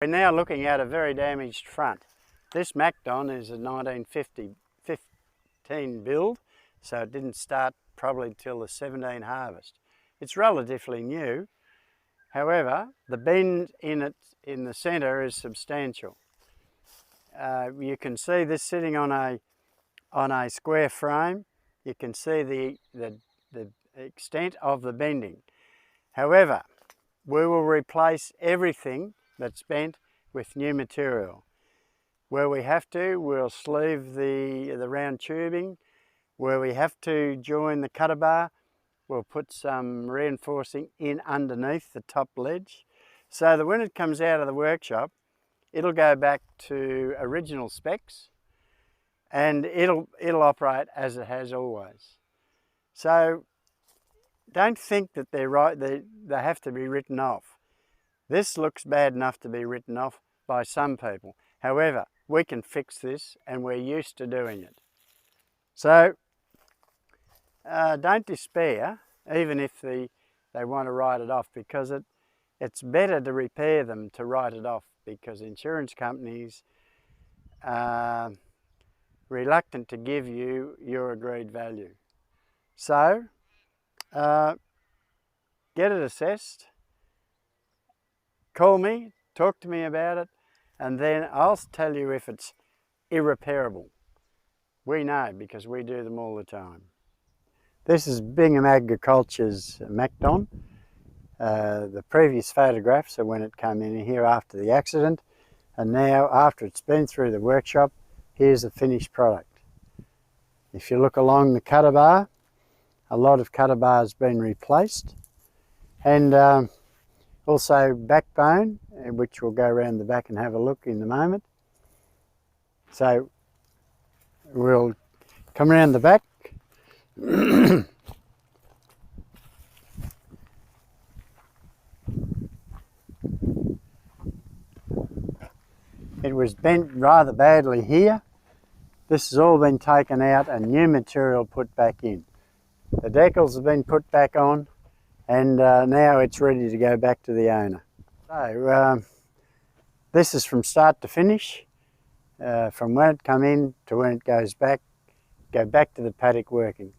We're now looking at a very damaged front. This Macdon is a 1915 build, so it didn't start probably till the 17 harvest. It's relatively new. However, the bend in it in the centre is substantial. You can see this sitting on a square frame. You can see the extent of the bending. However, we will replace everything that's bent with new material. Where we have to, we'll sleeve the round tubing. Where we have to join the cutter bar, we'll put some reinforcing in underneath the top ledge, so that when it comes out of the workshop, it'll go back to original specs and it'll operate as it has always. So don't think that they're right, they have to be written off. This looks bad enough to be written off by some people. However, we can fix this and we're used to doing it. So don't despair, even if they want to write it off, because it's better to repair them to write it off, because insurance companies are reluctant to give you your agreed value. So get it assessed, call me, talk to me about it, and then I'll tell you if it's irreparable. We know, because we do them all the time. This is Bingham Agriculture's Macdon. The previous photographs are when it came in here after the accident, and now after it's been through the workshop, here's the finished product. If you look along the cutter bar, a lot of cutter bars been replaced, and also backbone, which we'll go around the back and have a look in a moment. So we'll come around the back. It was bent rather badly here. This has all been taken out and new material put back in. The decals have been put back on, and now it's ready to go back to the owner. So this is from start to finish, from when it come in to when it goes back, go back to the paddock working.